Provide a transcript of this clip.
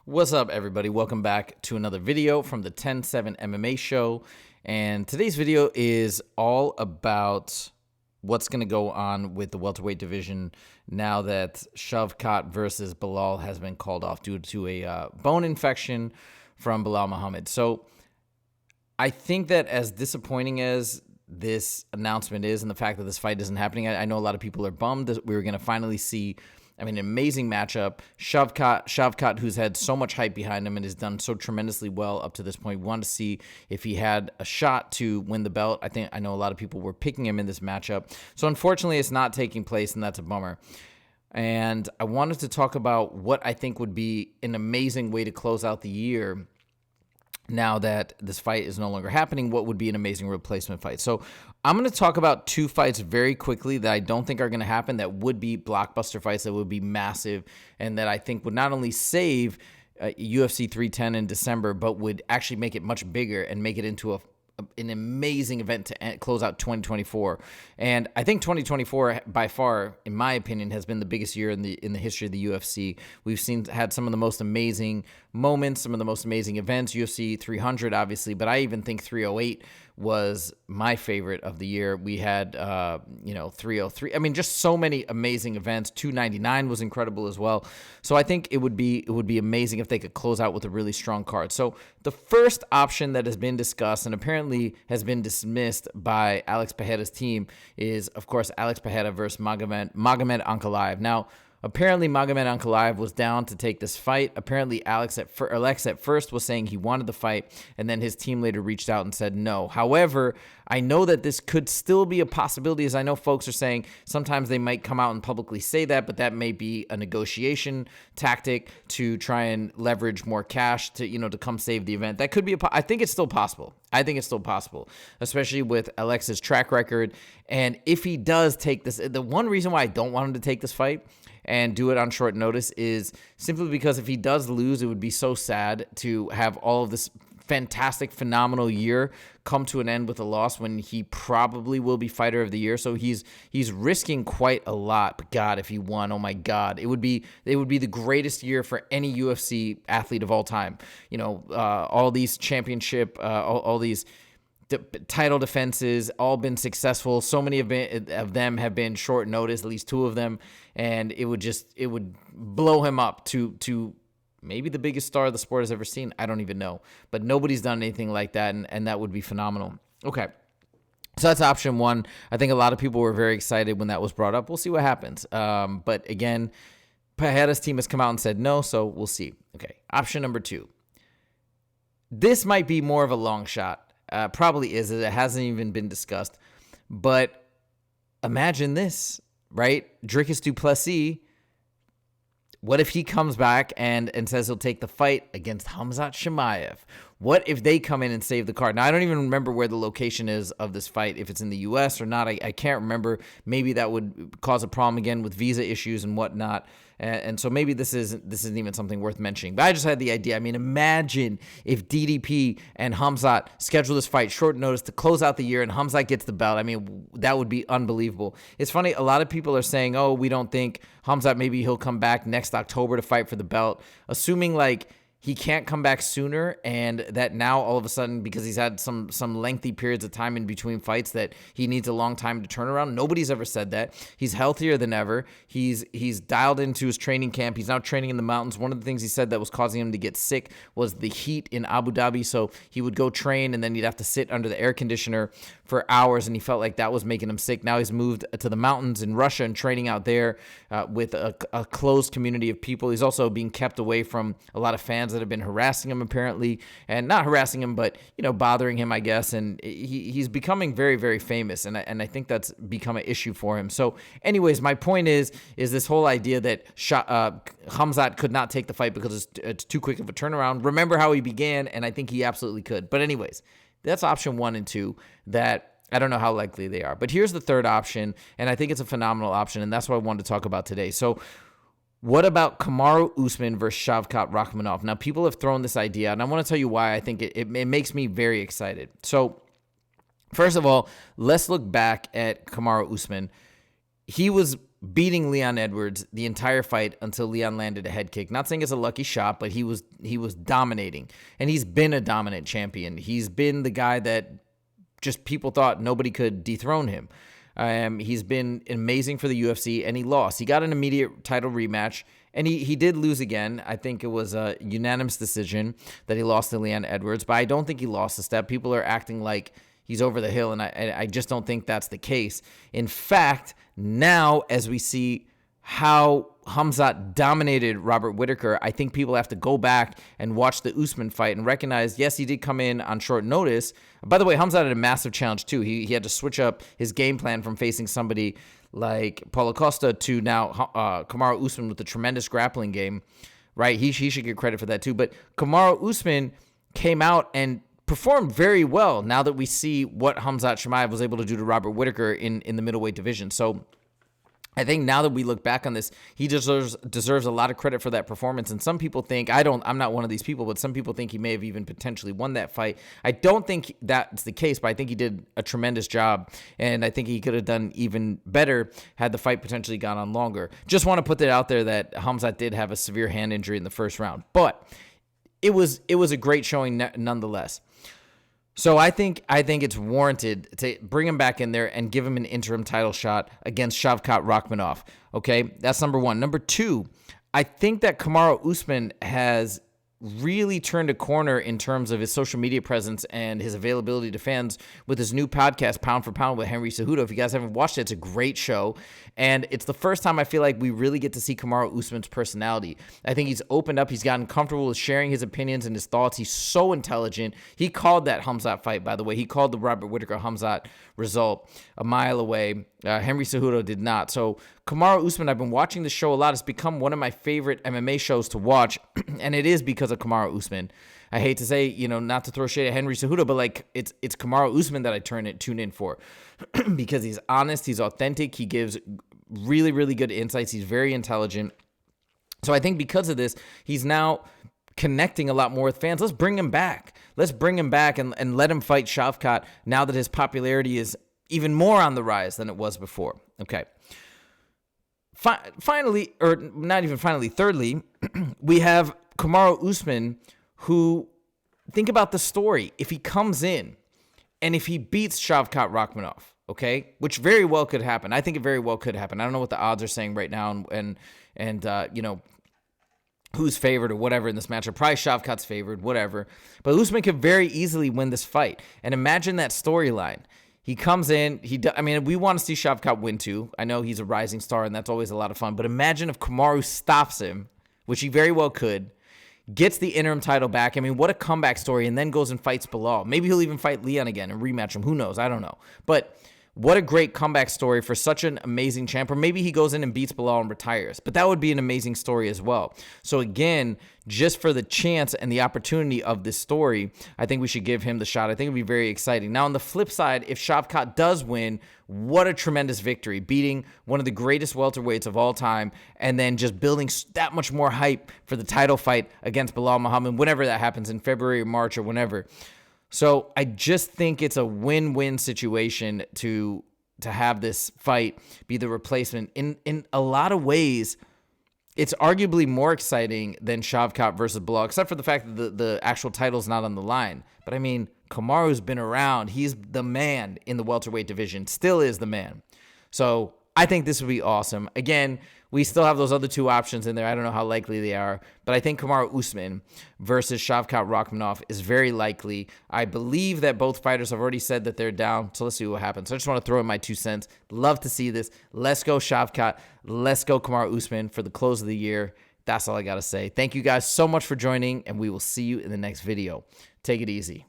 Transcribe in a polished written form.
What's up, everybody? Welcome back to another video from the 10-7 MMA show. And today's video is all about what's going to go on with the welterweight division now that Shavkat versus Belal has been called off due to a bone infection from Belal Muhammad. So I think that as disappointing as this announcement is and the fact that this fight isn't happening, I know a lot of people are bummed that we were going to finally see an amazing matchup. Shavkat, who's had so much hype behind him and has done so tremendously well up to this point. We wanted to see if he had a shot to win the belt. I know a lot of people were picking him in this matchup. So unfortunately, it's not taking place, and that's a bummer. And I wanted to talk about what I think would be an amazing way to close out the year. Now that this fight is no longer happening, what would be an amazing replacement fight? So I'm going to talk about two fights very quickly that I don't think are going to happen, that would be blockbuster fights, that would be massive, and that I think would not only save UFC 310 in December, but would actually make it much bigger and make it into an amazing event to close out 2024. And I think 2024 by far, in my opinion, has been the biggest year in the history of the UFC. We've had some of the most amazing moments, some of the most amazing events. UFC 300 obviously, but I even think 308 was my favorite of the year. We had 303. Just so many amazing events. 299 was incredible as well. So I think it would be amazing if they could close out with a really strong card. So the first option that has been discussed and apparently has been dismissed by Alex Pereira's team is, of course, Alex Pereira versus Magomed Ankalaev. Now, apparently, Magomed Ankalaev was down to take this fight. Apparently, Alex at first was saying he wanted the fight, and then his team later reached out and said no. However, I know that this could still be a possibility, as I know folks are saying sometimes they might come out and publicly say that, but that may be a negotiation tactic to try and leverage more cash to come save the event. That could be I think it's still possible. I think it's still possible, especially with Alex's track record. And if he does take this, the one reason why I don't want him to take this fight and do it on short notice is simply because if he does lose, it would be so sad to have all of this fantastic, phenomenal year come to an end with a loss when he probably will be fighter of the year. So he's risking quite a lot. But God, if he won, oh my God, it would be the greatest year for any UFC athlete of all time. All these championship, all these title defenses, all been successful. So many of them have been short notice, at least two of them, and it would blow him up to maybe the biggest star the sport has ever seen. I don't even know, but nobody's done anything like that, and that would be phenomenal. Okay, so that's option one. I think a lot of people were very excited when that was brought up. We'll see what happens. But again, Pereira's team has come out and said no, so we'll see. Okay, option number two. This might be more of a long shot. Probably is. It hasn't even been discussed. But imagine this, right? Dricus du Plessis, what if he comes back and says he'll take the fight against Khamzat Chimaev? What if they come in and save the card? Now, I don't even remember where the location is of this fight, if it's in the U.S. or not. I can't remember. Maybe that would cause a problem again with visa issues and whatnot. And so maybe this isn't even something worth mentioning. But I just had the idea. Imagine if DDP and Khamzat schedule this fight short notice to close out the year and Khamzat gets the belt. That would be unbelievable. It's funny. A lot of people are saying, oh, we don't think Khamzat, maybe he'll come back next October to fight for the belt, assuming he can't come back sooner, and that now all of a sudden, because he's had some lengthy periods of time in between fights, that he needs a long time to turn around. Nobody's ever said that. He's healthier than ever. He's dialed into his training camp. He's now training in the mountains. One of the things he said that was causing him to get sick was the heat in Abu Dhabi. So he would go train, and then he'd have to sit under the air conditioner for hours, and he felt like that was making him sick. Now he's moved to the mountains in Russia and training out there with a closed community of people. He's also being kept away from a lot of fans that have been harassing him, apparently, and not harassing him, but bothering him, I guess. And he's becoming very, very famous, and I think that's become an issue for him. So, anyways, my point is this whole idea that Khamzat could not take the fight because it's too quick of a turnaround. Remember how he began, and I think he absolutely could. But anyways, that's option 1 and 2 that I don't know how likely they are. But here's the third option, and I think it's a phenomenal option, and that's what I wanted to talk about today. So what about Kamaru Usman versus Shavkat Rakhmonov? Now, people have thrown this idea, and I want to tell you why I think it makes me very excited. So, first of all, let's look back at Kamaru Usman. He was beating Leon Edwards the entire fight until Leon landed a head kick. Not saying it's a lucky shot, but he was dominating. And he's been a dominant champion. He's been the guy that just people thought nobody could dethrone him. He's been amazing for the UFC, and he lost. He got an immediate title rematch, and he did lose again. I think it was a unanimous decision that he lost to Leon Edwards, but I don't think he lost a step. People are acting like he's over the hill, and I just don't think that's the case. In fact, now as we see how Khamzat dominated Robert Whittaker, I think people have to go back and watch the Usman fight and recognize, yes, he did come in on short notice. By the way, Khamzat had a massive challenge too. He had to switch up his game plan from facing somebody like Paulo Costa to now Kamaru Usman with a tremendous grappling game, right? He should get credit for that too. But Kamaru Usman came out and performed very well now that we see what Khamzat Chimaev was able to do to Robert Whittaker in the middleweight division. So I think now that we look back on this, he deserves a lot of credit for that performance. And some people think, I'm not one of these people, but some people think he may have even potentially won that fight. I don't think that's the case, but I think he did a tremendous job. And I think he could have done even better had the fight potentially gone on longer. Just want to put that out there that Khamzat did have a severe hand injury in the first round, but it was a great showing nonetheless. So I think it's warranted to bring him back in there and give him an interim title shot against Shavkat Rakhmonov. Okay, that's number one. Number two, I think that Kamaru Usman has really turned a corner in terms of his social media presence and his availability to fans with his new podcast, Pound for Pound with Henry Cejudo. If you guys haven't watched it, it's a great show. And it's the first time I feel like we really get to see Kamaru Usman's personality. I think he's opened up. He's gotten comfortable with sharing his opinions and his thoughts. He's so intelligent. He called that Khamzat fight, by the way. He called the Robert Whittaker-Khamzat result a mile away. Henry Cejudo did not. So Kamaru Usman, I've been watching the show a lot. It's become one of my favorite MMA shows to watch, and it is because of Kamaru Usman. I hate to say, not to throw shade at Henry Cejudo, but like it's Kamaru Usman that I tune in for because he's honest, he's authentic, he gives really, really good insights, he's very intelligent. So I think because of this, he's now connecting a lot more with fans. Let's bring him back. Let's bring him back and let him fight Shavkat now that his popularity is even more on the rise than it was before. Okay. Finally, or not even finally, thirdly, we have Kamaru Usman, who, think about the story. If he comes in and if he beats Shavkat Rakhmonov, okay, which very well could happen. I think it very well could happen. I don't know what the odds are saying right now and who's favored or whatever in this matchup. Probably Shavkat's favored, whatever. But Usman could very easily win this fight. And imagine that storyline. He comes in, we want to see Shavkat win too. I know he's a rising star, and that's always a lot of fun. But imagine if Kamaru stops him, which he very well could, gets the interim title back. What a comeback story, and then goes and fights Bilal. Maybe he'll even fight Leon again and rematch him. Who knows? I don't know. But what a great comeback story for such an amazing champ. Or maybe he goes in and beats Bilal and retires. But that would be an amazing story as well. So again, just for the chance and the opportunity of this story, I think we should give him the shot. I think it'd be very exciting. Now, on the flip side, if Shavkat does win, what a tremendous victory, beating one of the greatest welterweights of all time, and then just building that much more hype for the title fight against Bilal Muhammad, whenever that happens, in February or March or whenever. So I just think it's a win-win situation to have this fight be the replacement. In a lot of ways, it's arguably more exciting than Shavkat versus Bilal, except for the fact that the actual title's not on the line. But Kamaru's been around. He's the man in the welterweight division, still is the man. So I think this would be awesome. Again, we still have those other two options in there. I don't know how likely they are, but I think Kamaru Usman versus Shavkat Rakhmonov is very likely. I believe that both fighters have already said that they're down, so let's see what happens. So I just want to throw in my 2 cents. Love to see this. Let's go Shavkat. Let's go Kamaru Usman for the close of the year. That's all I got to say. Thank you guys so much for joining, and we will see you in the next video. Take it easy.